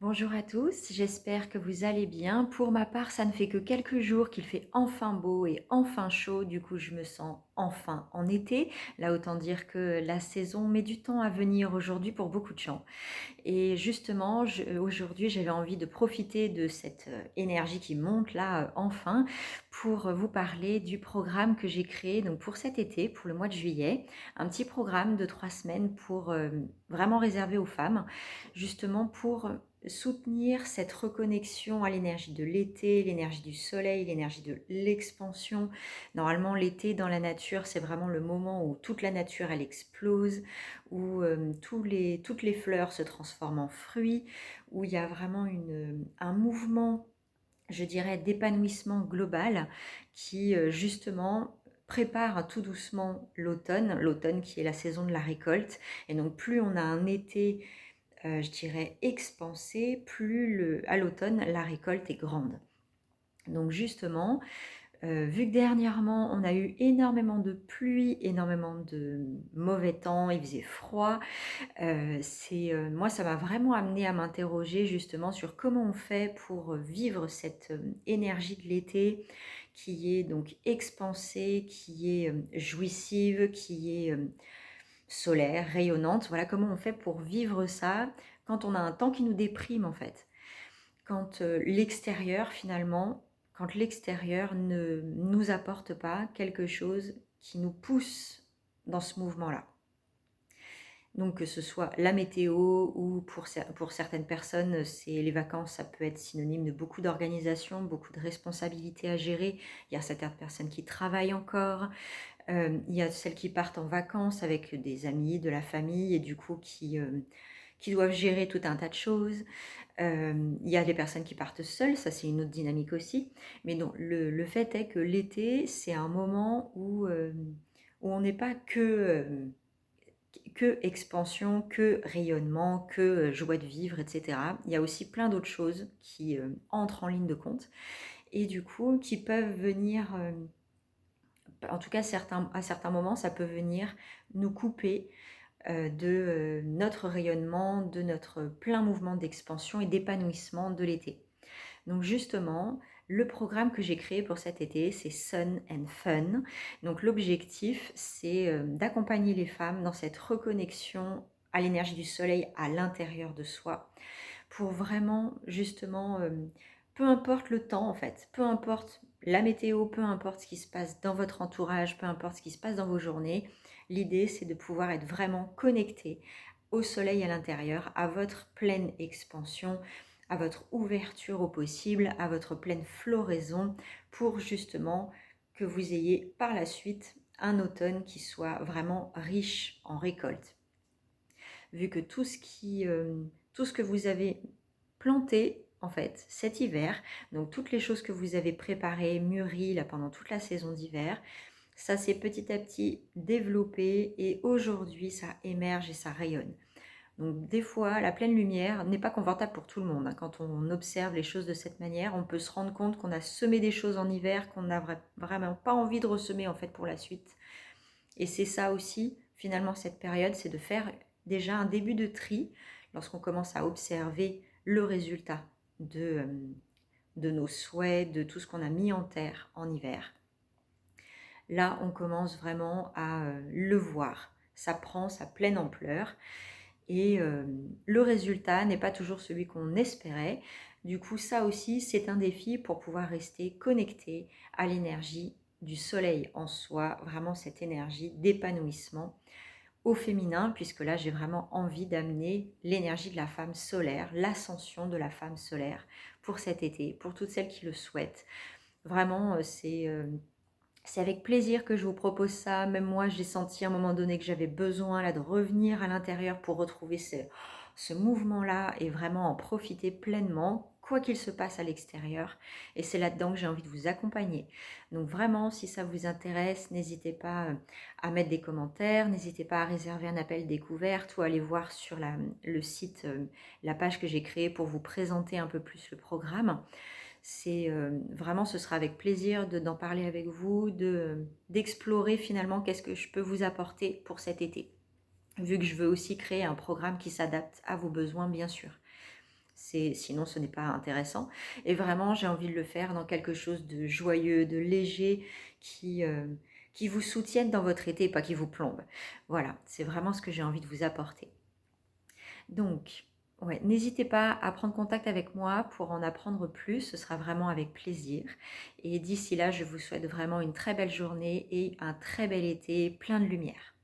Bonjour à tous, j'espère que vous allez bien. Pour ma part, ça ne fait que quelques jours qu'il fait enfin beau et enfin chaud, du coup je me sens enfin en été. Là, autant dire que la saison met du temps à venir aujourd'hui pour beaucoup de gens. Et justement, aujourd'hui, j'avais envie de profiter de cette énergie qui monte là, enfin, pour vous parler du programme que j'ai créé donc pour cet été, pour le mois de juillet. Un petit programme de 3 semaines pour vraiment réservé aux femmes, justement pour soutenir cette reconnexion à l'énergie de l'été, l'énergie du soleil, l'énergie de l'expansion. Normalement, l'été dans la nature, c'est vraiment le moment où toute la nature, elle explose, où toutes les fleurs se transforment en fruits, où il y a vraiment un mouvement, je dirais, d'épanouissement global qui, justement, prépare tout doucement l'automne qui est la saison de la récolte. Et donc, plus on a un été, je dirais, expansé, plus à l'automne, la récolte est grande. Donc, justement, vu que dernièrement, on a eu énormément de pluie, énormément de mauvais temps, il faisait froid, moi, ça m'a vraiment amené à m'interroger justement sur comment on fait pour vivre cette énergie de l'été qui est donc expansée, qui est jouissive, qui est solaire, rayonnante. Voilà comment on fait pour vivre ça quand on a un temps qui nous déprime en fait. Quand l'extérieur finalement, quand l'extérieur ne nous apporte pas quelque chose qui nous pousse dans ce mouvement-là. Donc que ce soit la météo ou pour certaines personnes, c'est les vacances, ça peut être synonyme de beaucoup d'organisation, beaucoup de responsabilités à gérer. Il y a certaines personnes qui travaillent encore, il y a celles qui partent en vacances avec des amis, de la famille et du coup qui doivent gérer tout un tas de choses. Il y a les personnes qui partent seules, ça c'est une autre dynamique aussi. Mais non, le fait est que l'été, c'est un moment où on n'est pas que expansion, que rayonnement, que joie de vivre, etc. Il y a aussi plein d'autres choses qui entrent en ligne de compte et du coup qui peuvent venir, en tout cas à certains moments, ça peut venir nous couper de notre rayonnement, de notre plein mouvement d'expansion et d'épanouissement de l'été. Donc justement, le programme que j'ai créé pour cet été, c'est Sun and Fun. Donc l'objectif, c'est d'accompagner les femmes dans cette reconnexion à l'énergie du soleil à l'intérieur de soi, pour vraiment justement, peu importe le temps en fait, peu importe la météo, peu importe ce qui se passe dans votre entourage, peu importe ce qui se passe dans vos journées, l'idée c'est de pouvoir être vraiment connecté au soleil à l'intérieur, à votre pleine expansion, à votre ouverture au possible, à votre pleine floraison, pour justement que vous ayez par la suite un automne qui soit vraiment riche en récoltes. Vu que tout ce que vous avez planté en fait cet hiver, donc toutes les choses que vous avez préparées, mûries là pendant toute la saison d'hiver, ça s'est petit à petit développé et aujourd'hui ça émerge et ça rayonne. Donc des fois, la pleine lumière n'est pas confortable pour tout le monde, hein. Quand on observe les choses de cette manière, on peut se rendre compte qu'on a semé des choses en hiver qu'on n'a vraiment pas envie de ressemer en fait pour la suite. Et c'est ça aussi, finalement, cette période, c'est de faire déjà un début de tri lorsqu'on commence à observer le résultat de, de nos souhaits, de tout ce qu'on a mis en terre en hiver. Là, on commence vraiment à le voir. Ça prend sa pleine ampleur et le résultat n'est pas toujours celui qu'on espérait. Du coup, ça aussi, c'est un défi pour pouvoir rester connecté à l'énergie du soleil en soi, vraiment cette énergie d'épanouissement au féminin, puisque là, j'ai vraiment envie d'amener l'énergie de la femme solaire, l'ascension de la femme solaire pour cet été, pour toutes celles qui le souhaitent. Vraiment, c'est avec plaisir que je vous propose ça. Même moi, j'ai senti à un moment donné que j'avais besoin là, de revenir à l'intérieur pour retrouver ce mouvement-là et vraiment en profiter pleinement, quoi qu'il se passe à l'extérieur. Et c'est là-dedans que j'ai envie de vous accompagner. Donc vraiment, si ça vous intéresse, n'hésitez pas à mettre des commentaires, n'hésitez pas à réserver un appel découverte ou à aller voir sur le site, la page que j'ai créée pour vous présenter un peu plus le programme. C'est vraiment, ce sera avec plaisir d'en parler avec vous, d'explorer finalement qu'est-ce que je peux vous apporter pour cet été. Vu que je veux aussi créer un programme qui s'adapte à vos besoins, bien sûr. Sinon ce n'est pas intéressant. Et vraiment, j'ai envie de le faire dans quelque chose de joyeux, de léger, qui vous soutienne dans votre été, pas qui vous plombe. Voilà, c'est vraiment ce que j'ai envie de vous apporter. Donc, ouais, n'hésitez pas à prendre contact avec moi pour en apprendre plus, ce sera vraiment avec plaisir. Et d'ici là, je vous souhaite vraiment une très belle journée et un très bel été plein de lumière.